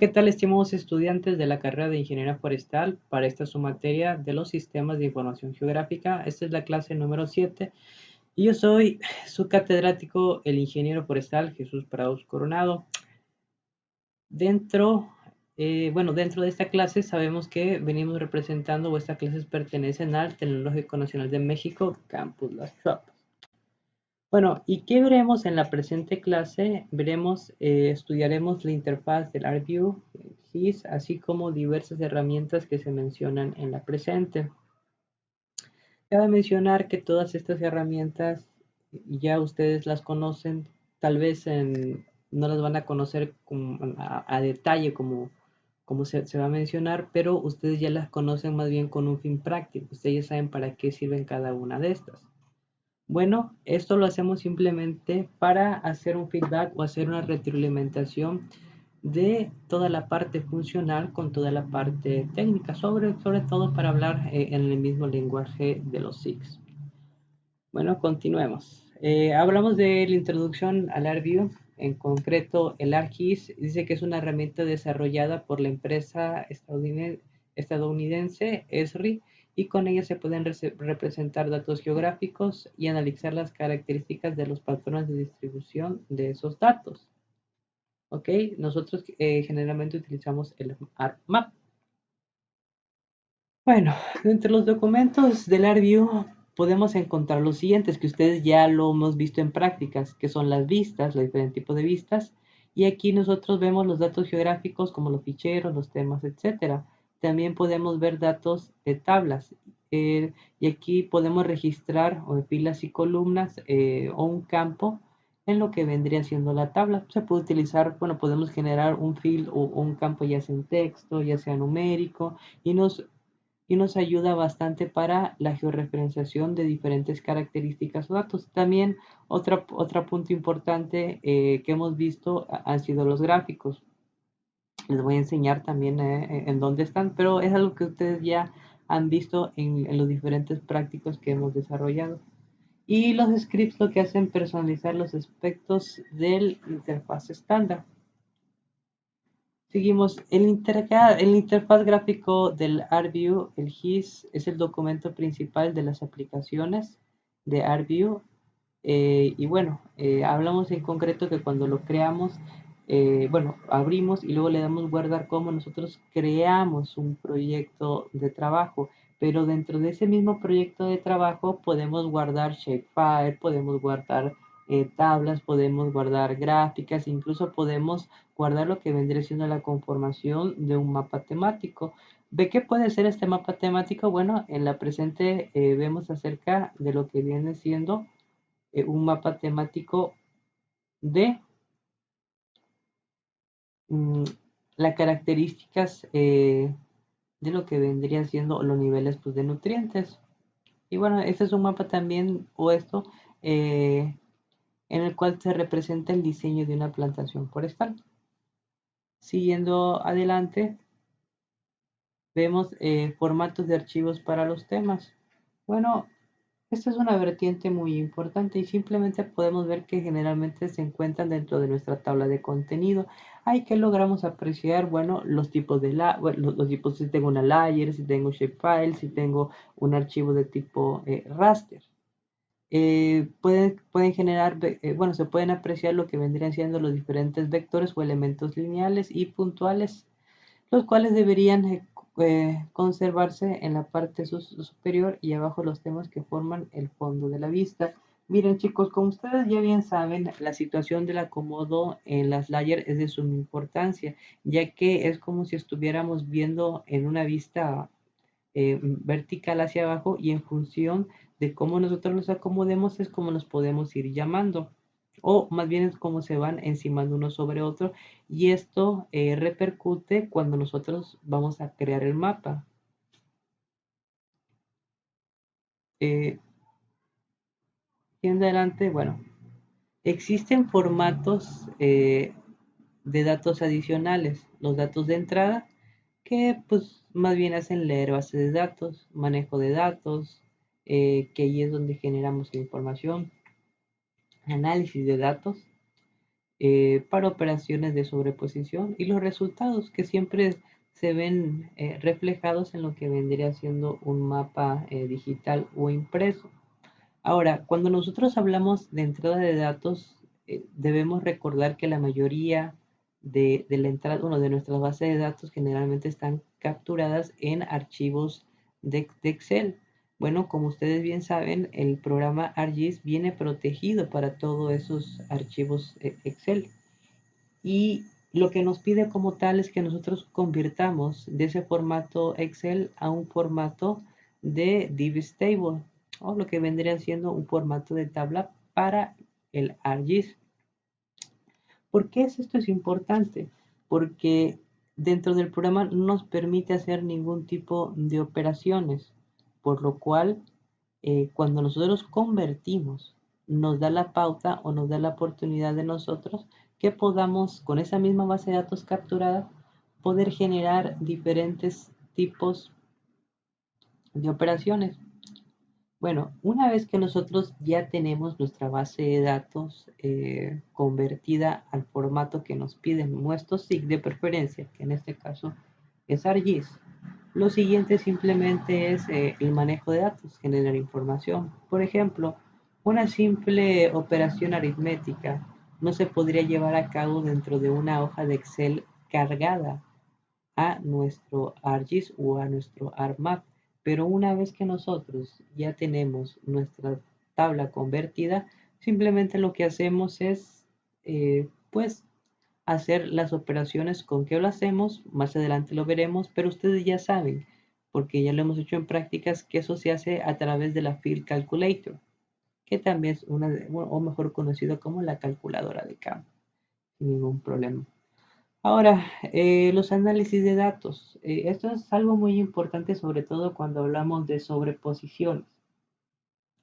¿Qué tal, estimados estudiantes de la carrera de Ingeniería Forestal? Para esta su materia de los sistemas de información geográfica. Esta es la clase número 7 y yo soy su catedrático, el ingeniero forestal Jesús Prados Coronado. Dentro, dentro de esta clase sabemos que venimos representando, o estas clases pertenecen al Tecnológico Nacional de México, Campus Las Chapas. Bueno, ¿y qué veremos en la presente clase? Estudiaremos la interfaz del ArcView, GIS, así como diversas herramientas que se mencionan en la presente. Cabe mencionar que todas estas herramientas ya ustedes las conocen, tal vez no las van a conocer a detalle como se va a mencionar, pero ustedes ya las conocen más bien con un fin práctico. Ustedes ya saben para qué sirven cada una de estas. Bueno, esto lo hacemos simplemente para hacer un feedback o hacer una retroalimentación de toda la parte funcional con toda la parte técnica, sobre todo para hablar en el mismo lenguaje de los SIGs. Bueno, continuemos. Hablamos de la introducción al ArcView, en concreto el ArcGIS dice que es una herramienta desarrollada por la empresa estadounidense Esri, y con ella se pueden representar datos geográficos y analizar las características de los patrones de distribución de esos datos. ¿Ok? Nosotros generalmente utilizamos el ArcMap. Bueno, entre los documentos del ArcView podemos encontrar los siguientes, que ustedes ya lo hemos visto en prácticas, que son las vistas, los diferentes tipos de vistas, y aquí nosotros vemos los datos geográficos como los ficheros, los temas, etcétera. También podemos ver datos de tablas, y aquí podemos registrar filas y columnas o un campo en lo que vendría siendo la tabla. Se puede utilizar, bueno, podemos generar un field o un campo ya sea en texto, ya sea numérico, y nos ayuda bastante para la georreferenciación de diferentes características o datos. También otro punto importante que hemos visto han sido los gráficos. Les voy a enseñar también en dónde están, pero es algo que ustedes ya han visto en los diferentes prácticos que hemos desarrollado. Y los scripts lo que hacen personalizar los aspectos del interfaz estándar. Seguimos. El interfaz gráfico del ArcView, el GIS, es el documento principal de las aplicaciones de ArcView. Y bueno, hablamos en concreto que cuando lo creamos, abrimos y luego le damos guardar como nosotros creamos un proyecto de trabajo. Pero dentro de ese mismo proyecto de trabajo podemos guardar shapefile, podemos guardar tablas, podemos guardar gráficas, incluso podemos guardar lo que vendría siendo la conformación de un mapa temático. ¿De qué puede ser este mapa temático? Bueno, en la presente vemos acerca de lo que viene siendo un mapa temático de mm, las características de lo que vendrían siendo los niveles pues, de nutrientes. Y bueno, este es un mapa también puesto en el cual se representa el diseño de una plantación forestal. Siguiendo adelante, vemos formatos de archivos para los temas. Bueno, esta es una vertiente muy importante y simplemente podemos ver que generalmente se encuentran dentro de nuestra tabla de contenido. Ahí que logramos apreciar, bueno, los tipos de los tipos, si tengo una layer, si tengo shapefile, si tengo un archivo de tipo raster. Pueden generar, se pueden apreciar lo que vendrían siendo los diferentes vectores o elementos lineales y puntuales, los cuales deberían conservarse en la parte superior y abajo los temas que forman el fondo de la vista. Miren chicos, como ustedes ya bien saben, la situación del acomodo en las layers es de suma importancia, ya que es como si estuviéramos viendo en una vista vertical hacia abajo, y en función de cómo nosotros nos acomodemos es como nos podemos ir llamando, o más bien es como se van encimando uno sobre otro, y esto repercute cuando nosotros vamos a crear el mapa. Eh, y en adelante, bueno, existen formatos de datos adicionales, los datos de entrada, que pues más bien hacen leer bases de datos, manejo de datos, que ahí es donde generamos la información, análisis de datos, para operaciones de sobreposición y los resultados que siempre se ven reflejados en lo que vendría siendo un mapa digital o impreso. Ahora, cuando nosotros hablamos de entrada de datos, debemos recordar que la mayoría de la entrada, bueno, de nuestras bases de datos generalmente están capturadas en archivos de Excel. Bueno, como ustedes bien saben, el programa ArcGIS viene protegido para todos esos archivos Excel. Y lo que nos pide como tal es que nosotros convirtamos de ese formato Excel a un formato de Div Table, o lo que vendría siendo un formato de tabla para el ArcGIS. ¿Por qué esto es importante? Porque dentro del programa no nos permite hacer ningún tipo de operaciones, por lo cual cuando nosotros convertimos, nos da la pauta o nos da la oportunidad de nosotros que podamos, con esa misma base de datos capturada, poder generar diferentes tipos de operaciones. Bueno, una vez que nosotros ya tenemos nuestra base de datos convertida al formato que nos piden nuestro SIG de preferencia, que en este caso es ArcGIS, lo siguiente simplemente es el manejo de datos, generar información. Por ejemplo, una simple operación aritmética no se podría llevar a cabo dentro de una hoja de Excel cargada a nuestro ArcGIS o a nuestro ArcMap. Pero una vez que nosotros ya tenemos nuestra tabla convertida, simplemente lo que hacemos es, pues, hacer las operaciones. ¿Con qué lo hacemos? Más adelante lo veremos, pero ustedes ya saben, porque ya lo hemos hecho en prácticas, que eso se hace a través de la Field Calculator, que también es una, o mejor conocido como la calculadora de campo, sin ningún problema. Ahora, los análisis de datos. Esto es algo muy importante, sobre todo cuando hablamos de sobreposiciones.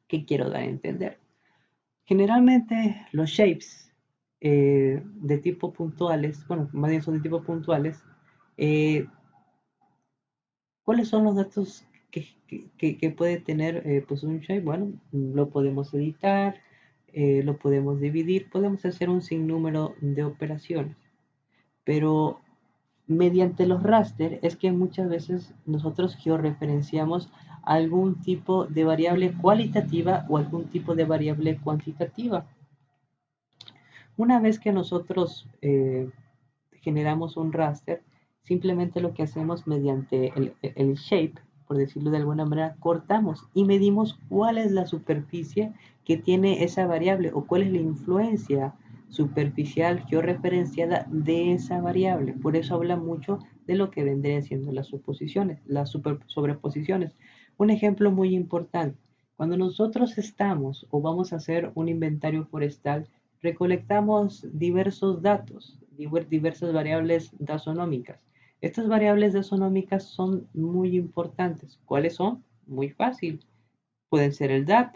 ¿Qué quiero dar a entender? Generalmente los shapes de tipo puntuales, bueno, más bien son de tipo puntuales, eh, ¿cuáles son los datos que puede tener pues un shape? Bueno, lo podemos editar, lo podemos dividir, podemos hacer un sinnúmero de operaciones, pero mediante los raster es que muchas veces nosotros georreferenciamos algún tipo de variable cualitativa o algún tipo de variable cuantitativa. Una vez que nosotros generamos un raster, simplemente lo que hacemos mediante el shape, por decirlo de alguna manera, cortamos y medimos cuál es la superficie que tiene esa variable o cuál es la influencia superficial georreferenciada de esa variable. Por eso habla mucho de lo que vendrían siendo las suposiciones, las sobreposiciones. Un ejemplo muy importante, cuando nosotros estamos o vamos a hacer un inventario forestal, recolectamos diversos datos, diversas variables taxonómicas. Estas variables taxonómicas son muy importantes. ¿Cuáles son? Muy fácil. Pueden ser el DAP,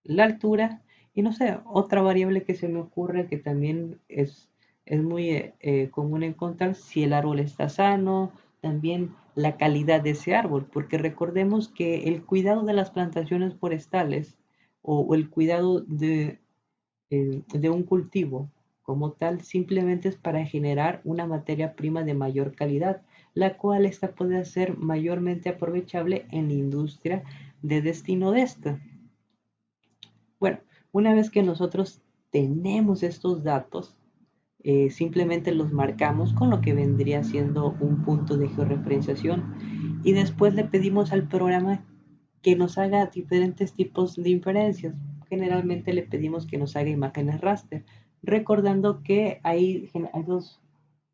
la altura y no sé, otra variable que se me ocurre que también es muy común encontrar si el árbol está sano, también la calidad de ese árbol, porque recordemos que el cuidado de las plantaciones forestales o el cuidado de un cultivo como tal simplemente es para generar una materia prima de mayor calidad, la cual esta puede ser mayormente aprovechable en la industria de destino de esta. Bueno, una vez que nosotros tenemos estos datos, simplemente los marcamos con lo que vendría siendo un punto de georreferenciación y después le pedimos al programa que nos haga diferentes tipos de inferencias. Generalmente le pedimos que nos haga imágenes raster, recordando que hay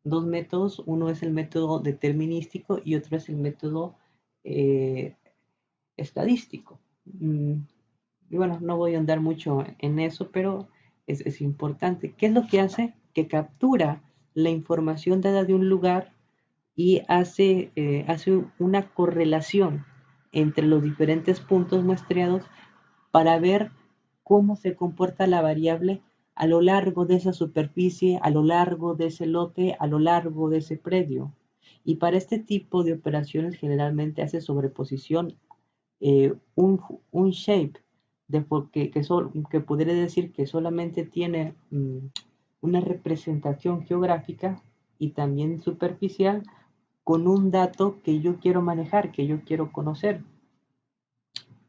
dos métodos, uno es el método determinístico y otro es el método eh, estadístico. Y bueno, no voy a andar mucho en eso, pero es importante. ¿Qué es lo que hace? Que captura la información dada de un lugar y hace una correlación entre los diferentes puntos muestreados para ver cómo se comporta la variable a lo largo de esa superficie, a lo largo de ese lote, a lo largo de ese predio. Y para este tipo de operaciones generalmente hace sobreposición un shape que podría decir que solamente tiene una representación geográfica y también superficial con un dato que yo quiero manejar, que yo quiero conocer.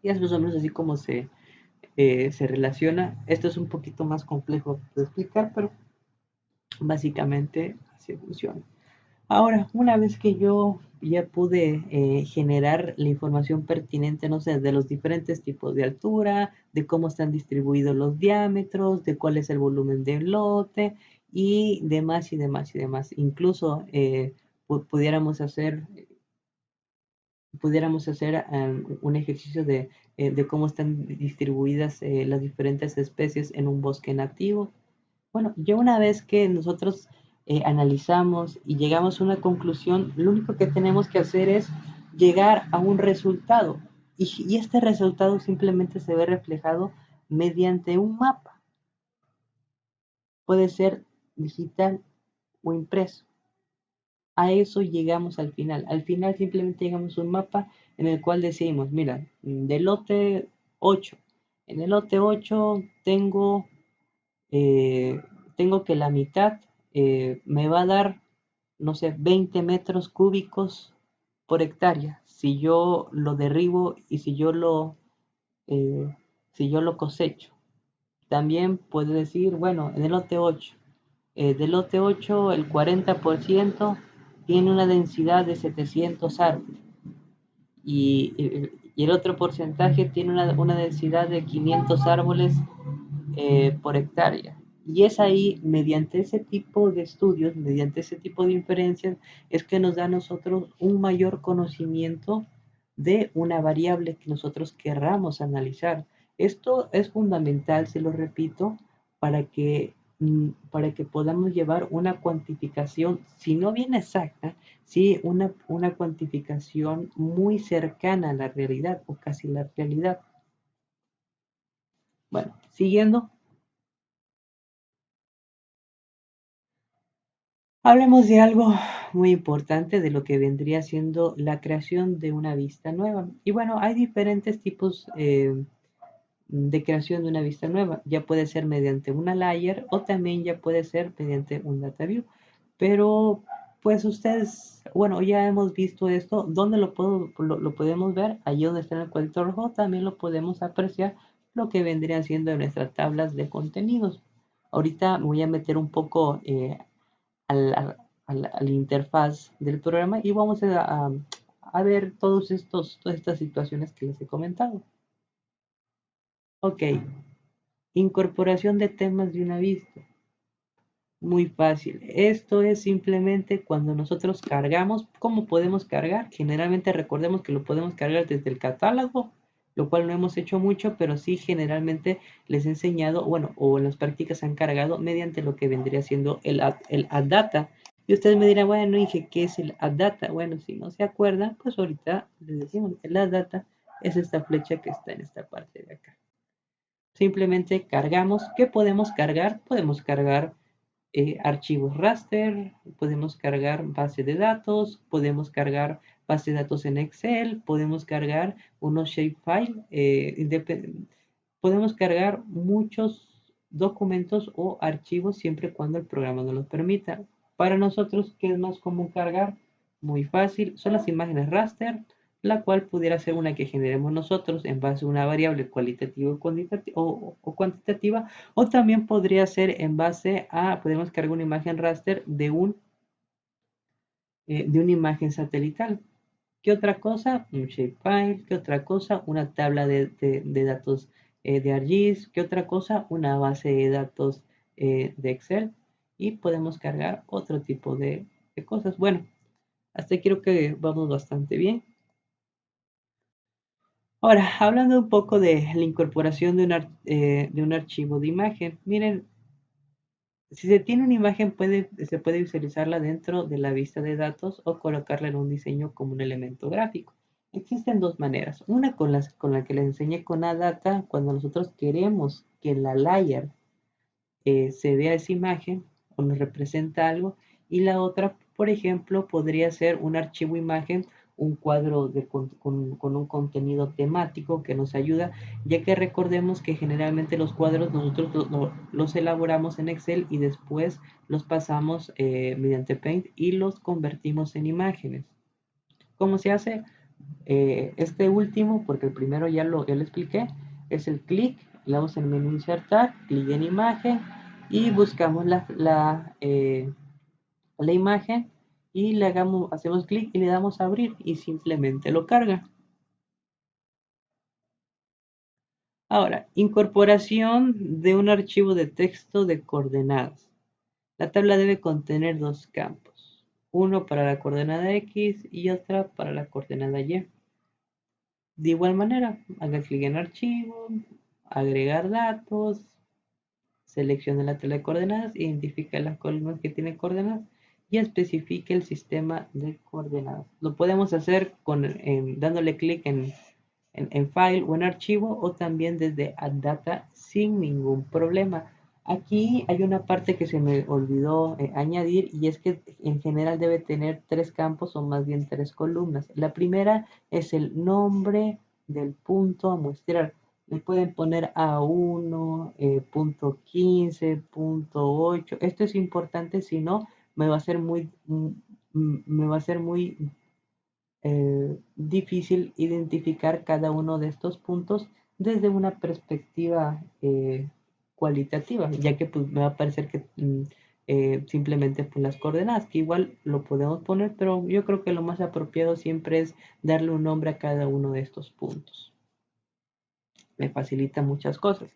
Y es más o menos así como se relaciona. Esto es un poquito más complejo de explicar, pero básicamente así funciona. Ahora, una vez que yo ya pude generar la información pertinente, no sé, de los diferentes tipos de altura, de cómo están distribuidos los diámetros, de cuál es el volumen del lote y demás y demás y demás. Incluso pudiéramos hacer un ejercicio de cómo están distribuidas las diferentes especies en un bosque nativo. Bueno, ya una vez que nosotros analizamos y llegamos a una conclusión, lo único que tenemos que hacer es llegar a un resultado. Y este resultado simplemente se ve reflejado mediante un mapa. Puede ser digital o impreso. A eso llegamos al final. Al final simplemente llegamos a un mapa en el cual decimos, mira, del lote 8. En el lote 8 eh, tengo que la mitad me va a dar, no sé, 20 metros cúbicos por hectárea. Si yo lo derribo y eh, si yo lo cosecho. También puedo decir, bueno, en el lote 8, del lote 8 el 40% tiene una densidad de 700 árboles y el otro porcentaje tiene una densidad de 500 árboles por hectárea. Y es ahí, mediante ese tipo de estudios, mediante ese tipo de inferencias, es que nos da a nosotros un mayor conocimiento de una variable que nosotros querramos analizar. Esto es fundamental, se lo repito, para para que podamos llevar una cuantificación, si no bien exacta, sí una cuantificación muy cercana a la realidad o casi la realidad. Bueno, siguiendo, hablemos de algo muy importante, de lo que vendría siendo la creación de una vista nueva. Y bueno, hay diferentes tipos de creación de una vista nueva. Ya puede ser mediante una layer o también ya puede ser mediante un data view. Pero pues ustedes, bueno, ya hemos visto esto. ¿Dónde lo podemos ver? Allí donde está en el cuadrito rojo también lo podemos apreciar lo que vendrían siendo nuestras tablas de contenidos. Ahorita me voy a meter un poco al, a la interfaz del programa y vamos a ver todas estas situaciones que les he comentado. Ok, incorporación de temas de una vista. Muy fácil. Esto es simplemente cuando nosotros cargamos. ¿Cómo podemos cargar? Generalmente recordemos que lo podemos cargar desde el catálogo, lo cual no hemos hecho mucho, pero sí generalmente les he enseñado, bueno, o en las prácticas han cargado mediante lo que vendría siendo el add data. Y ustedes me dirán, bueno, dije, ¿qué es el add data? Bueno, si no se acuerdan, pues ahorita les decimos, el add data es esta flecha que está en esta parte de acá. Simplemente cargamos. ¿Qué podemos cargar? Podemos cargar archivos raster, podemos cargar base de datos, podemos cargar base de datos en Excel, podemos cargar unos shapefile, podemos cargar muchos documentos o archivos siempre y cuando el programa nos los permita. Para nosotros, ¿qué es más común cargar? Muy fácil, son las imágenes raster, la cual pudiera ser una que generemos nosotros en base a una variable cualitativa o cuantitativa, o también podría ser en base a, podemos cargar una imagen raster de una imagen satelital. ¿Qué otra cosa? Un shapefile. ¿Qué otra cosa? Una tabla de datos de ArcGIS. ¿Qué otra cosa? Una base de datos de Excel. Y podemos cargar otro tipo de cosas. Bueno, hasta aquí creo que vamos bastante bien. Ahora, hablando un poco de la incorporación de un archivo de imagen. Miren, si se tiene una imagen, se puede visualizarla dentro de la vista de datos o colocarla en un diseño como un elemento gráfico. Existen dos maneras. Una con la que les enseñé con ADATA, cuando nosotros queremos que en la layer se vea esa imagen o nos representa algo. Y la otra, por ejemplo, podría ser un archivo imagen un cuadro con un contenido temático que nos ayuda, ya que recordemos que generalmente los cuadros nosotros los elaboramos en Excel y después los pasamos mediante Paint y los convertimos en imágenes. ¿Cómo se hace? Este último, porque el primero ya lo expliqué, es el clic, le damos en el menú insertar, clic en imagen y buscamos la imagen y hacemos clic y le damos a abrir y simplemente lo carga. Ahora, incorporación de un archivo de texto de coordenadas. La tabla debe contener dos campos, uno para la coordenada X y otra para la coordenada Y. De igual manera, haga clic en archivo, agregar datos, seleccione la tabla de coordenadas, identifique las columnas que tienen coordenadas y especifique el sistema de coordenadas. Lo podemos hacer dándole clic en File o en Archivo o también desde Add Data sin ningún problema. Aquí hay una parte que se me olvidó añadir y es que en general debe tener tres campos o más bien tres columnas. La primera es el nombre del punto a muestrar. Le pueden poner A1, punto 15, punto 8. Esto es importante, si no me va a ser muy difícil identificar cada uno de estos puntos desde una perspectiva cualitativa, ya que pues, me va a parecer que simplemente pues, las coordenadas, que igual lo podemos poner, pero yo creo que lo más apropiado siempre es darle un nombre a cada uno de estos puntos. Me facilita muchas cosas.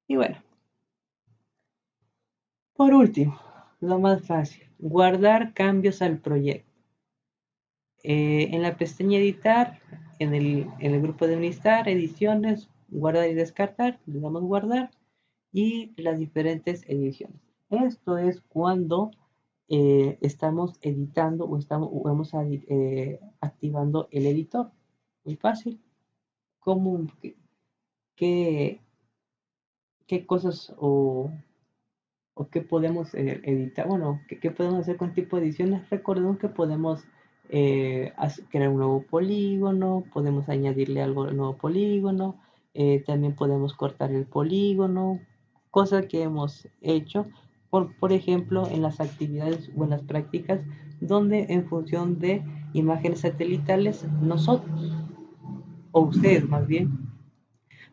Y bueno, por último, lo más fácil, guardar cambios al proyecto. En la pestaña editar, en el grupo de Unistar, ediciones, guardar y descartar, le damos guardar y las diferentes ediciones. Esto es cuando estamos editando o vamos activando el editor. Muy fácil. ¿Cómo, qué, qué cosas o qué podemos editar? Bueno, ¿qué podemos hacer con tipo de ediciones? Recordemos que podemos crear un nuevo polígono, podemos añadirle algo al nuevo polígono, también podemos cortar el polígono, cosa que hemos hecho, por ejemplo, en las actividades o en las prácticas, donde en función de imágenes satelitales, nosotros, o ustedes más bien,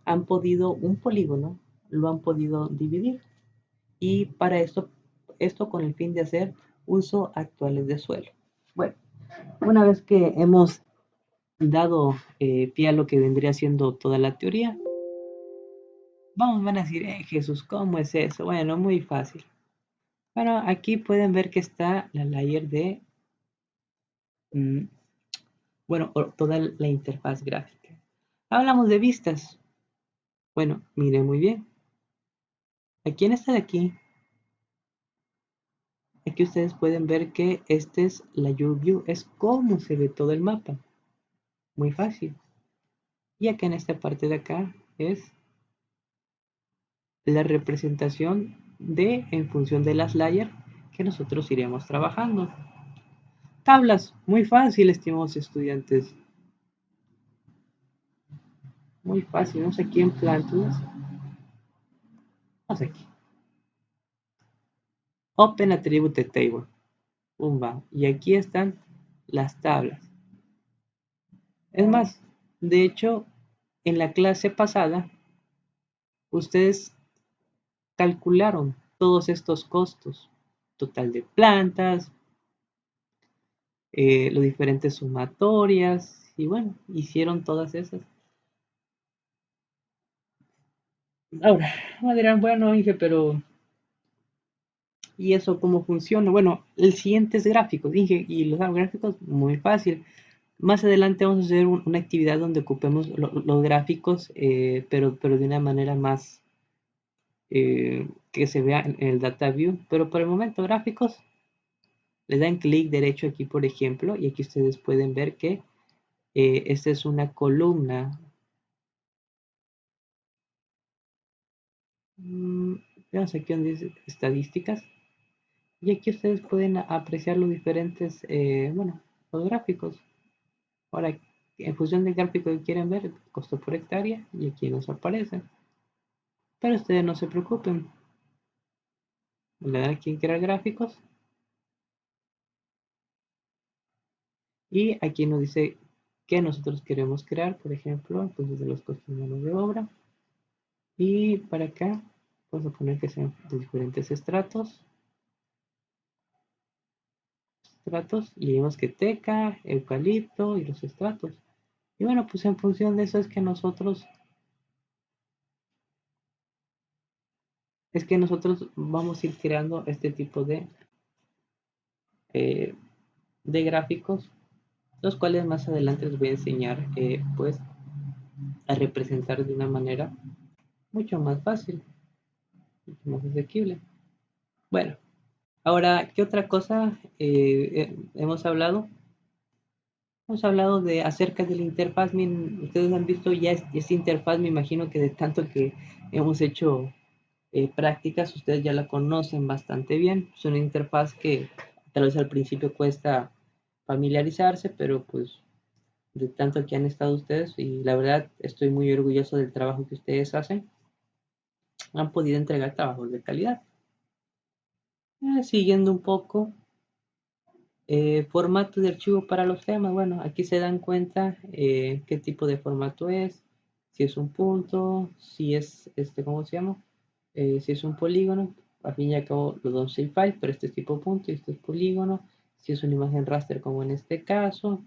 han podido un polígono, lo han podido dividir y para esto con el fin de hacer uso actuales de suelo. Bueno, una vez que hemos dado pie a lo que vendría siendo toda la teoría, van a decir, Jesús, ¿cómo es eso? Bueno, muy fácil. Bueno, aquí pueden ver que está la layer de, mm, bueno, toda la interfaz gráfica. Hablamos de vistas. Bueno, mire muy bien. Aquí en esta de aquí ustedes pueden ver que este es la view, es cómo se ve todo el mapa. Muy fácil. Y acá en esta parte de acá es la representación en función de las layers que nosotros iremos trabajando. Tablas, muy fácil, estimados estudiantes. Muy fácil, vamos aquí en plantas. Vamos aquí. Open Attribute Table. Pumba. Y aquí están las tablas. Es más, de hecho, en la clase pasada, ustedes calcularon todos estos costos. Total de plantas, las diferentes sumatorias y bueno, hicieron todas esas. Ahora, me dirán, bueno, Inge, pero ¿y eso cómo funciona? Bueno, el siguiente es gráficos, Inge, y los gráficos, muy fácil. Más adelante vamos a hacer una actividad donde ocupemos los gráficos, pero de una manera más que se vea en el data view. Pero por el momento, gráficos, le dan clic derecho aquí, por ejemplo, y aquí ustedes pueden ver que esta es una columna. Veamos aquí donde dice estadísticas. Y aquí ustedes pueden apreciar los diferentes, bueno, los gráficos. Ahora, en función del gráfico que quieren ver, costo por hectárea, y aquí nos aparece. Pero ustedes no se preocupen. Le dan aquí en crear gráficos. Y aquí nos dice que nosotros queremos crear, por ejemplo, entonces de los costos de mano de obra. Y para acá, vamos a poner que sean de diferentes estratos, y vemos que teca, eucalipto y los estratos. Y bueno, pues en función de eso es que nosotros vamos a ir creando este tipo eh, de gráficos, los cuales más adelante les voy a enseñar pues a representar de una manera mucho más fácil, mucho más asequible. Bueno, ahora, ¿qué otra cosa hemos hablado? Hemos hablado de acerca de la interfaz. Ustedes han visto ya esta interfaz, me imagino que de tanto que hemos hecho prácticas, ustedes ya la conocen bastante bien. Es una interfaz que tal vez al principio cuesta familiarizarse, pero pues de tanto que han estado ustedes, y la verdad estoy muy orgulloso del trabajo que ustedes hacen, han podido entregar trabajos de calidad. Siguiendo un poco, formato de archivo para los temas. Bueno, aquí se dan cuenta qué tipo de formato es, si es un punto, si es, ¿cómo se llama? Si es un polígono, al fin y al cabo los dos son shapefile, pero este es tipo punto y este es polígono. Si es una imagen raster como en este caso.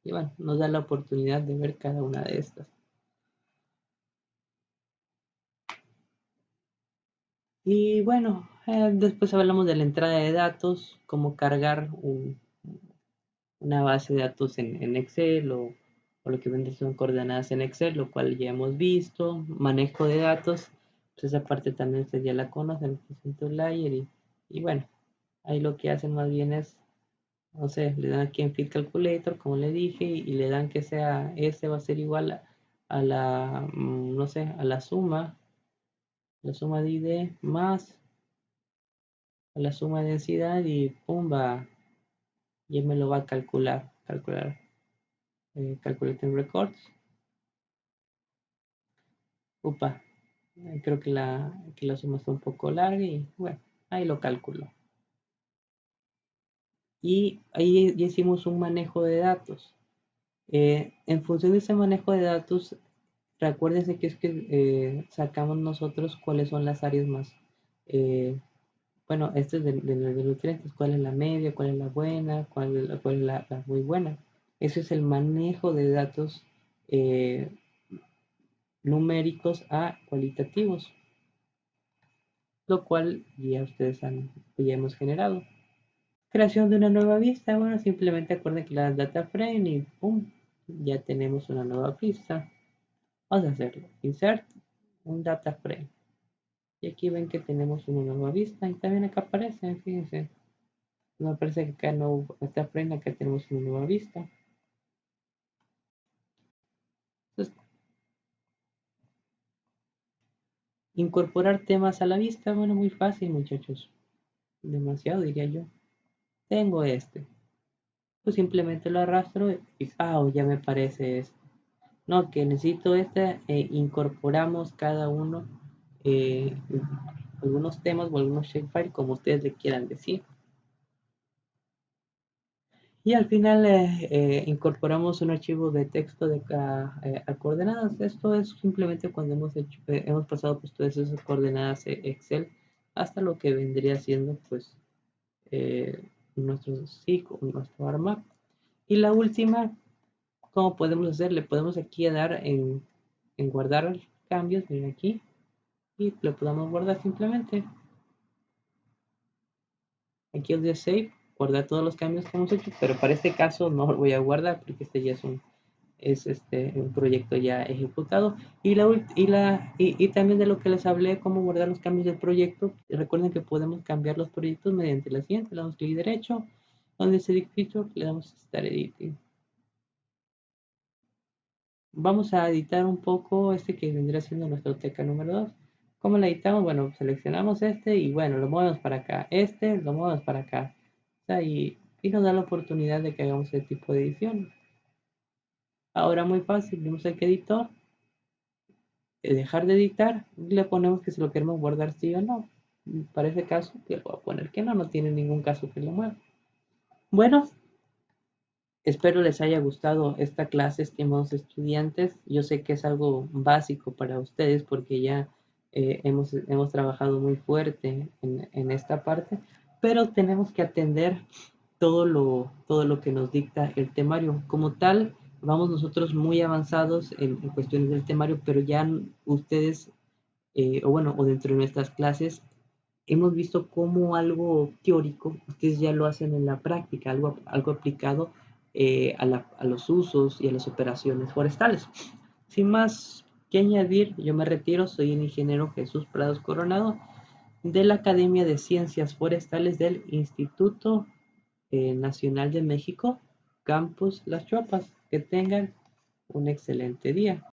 Y bueno, nos da la oportunidad de ver cada una de estas. Y bueno, después hablamos de la entrada de datos, cómo cargar una base de datos en Excel o lo que vende son coordenadas en Excel, lo cual ya hemos visto. Manejo de datos, pues esa parte también ustedes ya la conocen, presento layer y bueno, ahí lo que hacen más bien es, no sé, le dan aquí en Fit Calculator, como le dije, y le dan que sea, este va a ser igual a la, no sé, a la suma de ID más a la suma de densidad y pumba, ya me lo va a calcular calculating records. Upa, creo que la suma está un poco larga y bueno, ahí lo calculo. Y ahí ya hicimos un manejo de datos. En función de ese manejo de datos, recuérdense que es que sacamos nosotros cuáles son las áreas más, eh, bueno, este es de nutrientes, cuál es la media, cuál es la buena, cuál es la muy buena. Eso es el manejo de datos eh, numéricos a cualitativos, lo cual ya hemos generado. Creación de una nueva vista, bueno, simplemente acuerden que la data frame y pum, ya tenemos una nueva vista. Vamos a hacerlo. Insert un data frame. Y aquí ven que tenemos una nueva vista y también acá aparece, fíjense. Me parece que acá no está frame, acá tenemos una nueva vista. Entonces, incorporar temas a la vista, bueno, muy fácil, muchachos. Demasiado, diría yo. Tengo este. Pues simplemente lo arrastro y ¡pau! Ya me parece este. No, que necesito este. Incorporamos cada uno eh, algunos temas o algunos shapefile, como ustedes le quieran decir. Y al final incorporamos un archivo de texto a coordenadas. Esto es simplemente cuando hemos pasado pues todas esas coordenadas Excel hasta lo que vendría siendo pues nuestro SIG o nuestro ARMAP. Y la última, ¿cómo podemos hacer? Le podemos aquí dar en guardar cambios, miren aquí, y lo podemos guardar simplemente. Aquí os de save, guardar todos los cambios que hemos hecho, pero para este caso no lo voy a guardar porque este ya es un proyecto ya ejecutado. Y también de lo que les hablé, cómo guardar los cambios del proyecto. Recuerden que podemos cambiar los proyectos mediante la siguiente. Le damos clic derecho, donde se edit feature, le damos Start Editing. Vamos a editar un poco este que vendría siendo nuestra teca número 2. ¿Cómo la editamos? Bueno, seleccionamos este y bueno, lo movemos para acá. Este lo movemos para acá. O sea, y nos da la oportunidad de que hagamos ese tipo de edición. Ahora muy fácil, vamos aquí a editor, dejar de editar, le ponemos que si lo queremos guardar sí o no. Para ese caso, le voy a poner que no, no tiene ningún caso que lo mueva. Bueno, espero les haya gustado esta clase, estimados estudiantes. Yo sé que es algo básico para ustedes porque ya hemos trabajado muy fuerte en esta parte, pero tenemos que atender todo lo que nos dicta el temario. Como tal, vamos nosotros muy avanzados en cuestiones del temario, pero ya ustedes, o bueno, o dentro de nuestras clases, hemos visto cómo algo teórico, ustedes ya lo hacen en la práctica, algo aplicado a los usos y a las operaciones forestales. Sin más que añadir, yo me retiro, soy el ingeniero Jesús Prados Coronado de la Academia de Ciencias Forestales del Instituto Nacional de México, Campus Las Chuapas. Que tengan un excelente día.